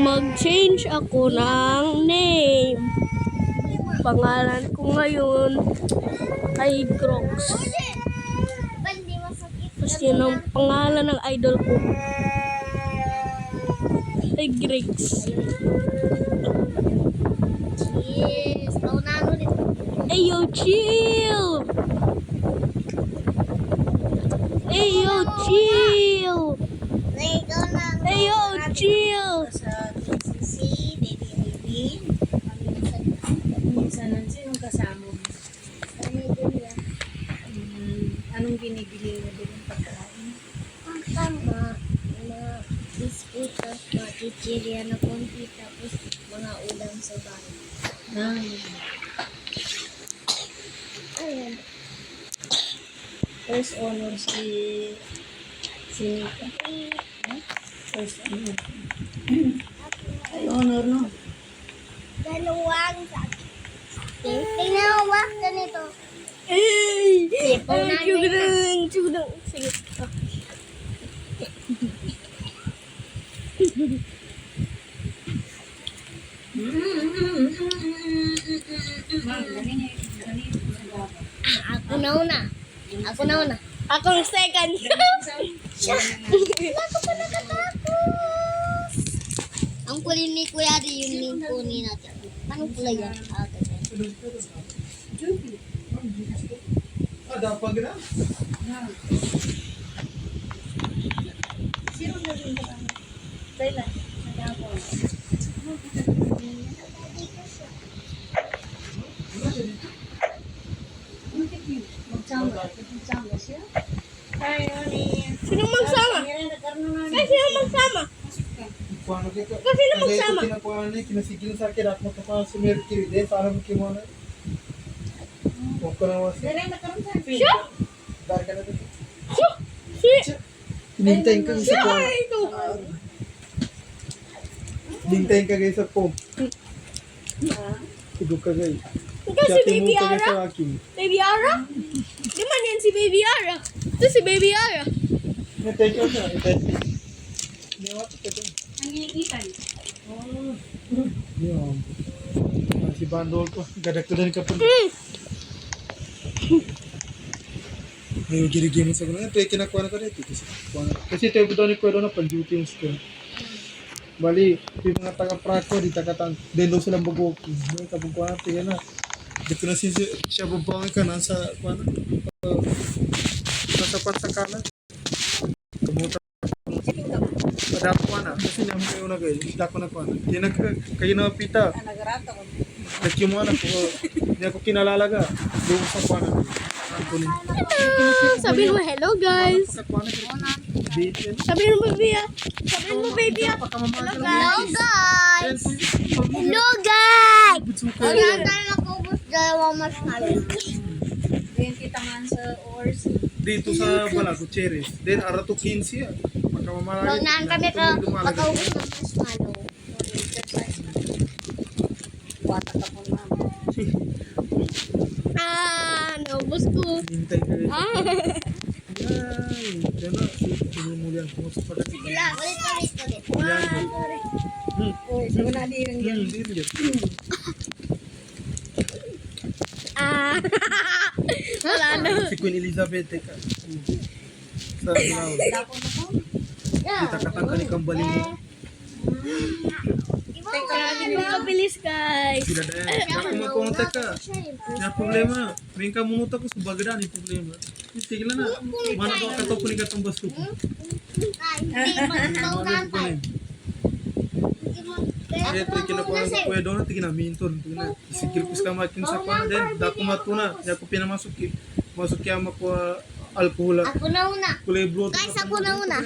Mag-change ako ng name. Pangalan ko ngayon ay Crocs. Tapos yun ang pangalan ng idol ko. Ay Grex. Yes, taunano dito. Ayo, chill! Ayo, chill! Ayo, chill! Sa si Baby. Minsan sino kasama mo? Anong binibili mo din ng pagkain? Ang tama, mga biskuitos, mga chichirya na konti, tapos mga ulam sa bahay. Ayan. First honor si Nika. First honor. Ay, honor no? Dalawang sabi. Tingnan mo ba? Ganito. Ay! Paunahan Chugdang. Sige. Ako na una. Ako na una. Akong second. Wala ko pa nakatapos. Ang kulin ni Kuya Adi, yun yung kunin natin. Paano pula yan? Dapat na. Sino na rin ka? Kailan? Nagapon. Magsama siya? Sino magsama? Ay, sino magsama? Kasi na magsama. Kinasigil sa akin at magkapang sumir kiride para mo kimono. Huwag ko na wasi. Siya? Dar ka na dito. Si? Hintayin ka sa Siya pom. ito. Hintayin ka guys sa pom. Tugog ka guys. Ito si Baby ka Ara? sa akin. Baby Ara? Di man yan si Baby Ara. Ito si Baby Ara. Hintayin ka sa. Niwat ka dito. Ang iitan. Yan. Si Bandol ko. Gadak ko din ka po. May giri-giri sa kuno. Ito ay kinakuha na ka dito. Kasi ito yung ni Kuya na pang-duty yung skill. Bali, yung mga taga-prako, di taga-tang. Dendo silang bagoki. May kabukuha na, tingnan na. Di ko na siya babuangin ka nasa, nasa patsakanan. Kamuta. Padako na. Kasi naman kayo na kayo. Dako na ko na. Kayo na pita. Nagarata ko. Nagkimo na ko. Hindi ako kinalalaga. Doon sa kuha na. Sabihin mo hello guys. Sabihin mo baby ah. Sabihin mo baby ah. Hello guys! Hello guys! Wala tayo nakubos dalawang marshmallow. Then kita man sa oars. Dito sa Balago, Cherries. Then, arato 15 yan. Pagkamamalagi. Launahan kami ka pagkaubos ng marshmallow. Wata ka po na. Naubos ko. Hintay ka rin. Ah. Ay, yan na. Sinumulian ko sa pagkat. Sige lang, ulit. Yan. Uy, so na di yung yan. Hindi rin yan. Wala na. Si Queen Elizabeth, teka. Sa Lao. Dako na po. Kita katangka ni Kambaling. Mabilis guys. Sila dahil. Ako magkontak ka. Yung problema. May ka munot ako sa bagadan yung problema. Sige lang na. Mana ko kato ko ni katong basto ko. Hindi Mana ko ni. Kaya ito kinakuha ko kuya doon natin ginaminton. Isikil ko sa kamakin sa kuha. Then dako matuna. Kaya ko pinamasok. Masok kaya makuha alkohol. Ako na una. Kulay blue. Guys, ako na una.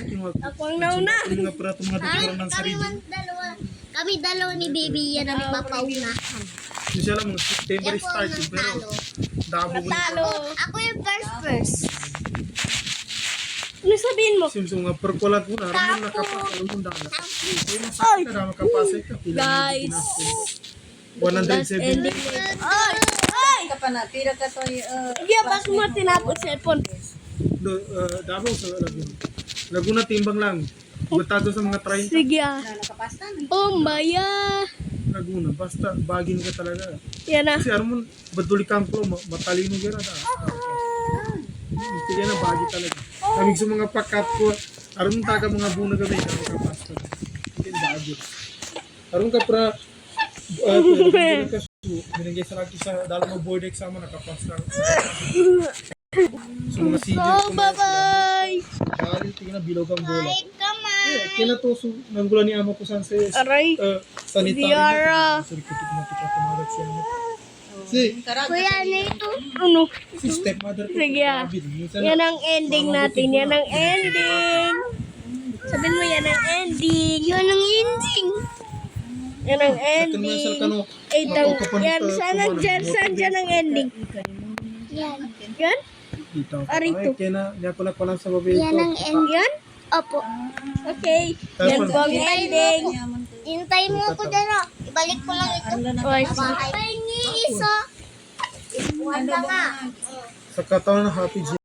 Ako ang nauna. Mga prato mga doktoran ng sarili. Kami dalawa ni baby yan ang magpapaunahan. Siya lang mga September Yan po start. ang Pero talo. dabo mo. Talo. Ako yung first. Ano sabihin mo? Simsong nga perkulat mo na. Ramon nakapasok. Ramon dala. Ay! Kaya makapasok ka. Guys. 170. Ay! Ay! Ka pa na. Tira ka to. Hindi ba mo tinapos cellphone? Davao sa Laguna. Laguna timbang lang. Butado sa mga 30. Sige ah. Nakapasta na. Oh, Maya. Laguna. Basta, bagin ka talaga. Yan na. Kasi alam mo, baduli kang klo, matalino ka na. Sige na, bagi talaga. Kaming sa mga pakat ko, alam mo taga mga buna kami, kami kapasta. Hindi bagi. Alam ka pra, binigay sa lagi sa dalam mo board exam, nakapasta. So mga senior Oh, bye-bye. Kali, tingnan na bilog ang bola. Come Kaya to, so, nanggula ni amo ko saan sa Aray. sanitary. Diara. Sorry, kutik na kita tumarag siya. Si, Kuya, ano ito? Ano? si stepmother ko. Sige ah. grabe, minsan Yan ang ending natin. Yan ang ending. Sabihin mo yan ang ending. Yan ang ending. Yan ang ending. Yan, saan dyan ang ending? Yan. Yan? Arito. Kaya na, niya ko na pa lang sa babae Yan ang ko. ending. Yan? Opo. Okay. Yan po ang ending. Hintayin mo ako dyan, oh. Ibalik ko lang ito. Oy. Ay, ni isa. Ipuan na nga. Sa katawan ng happy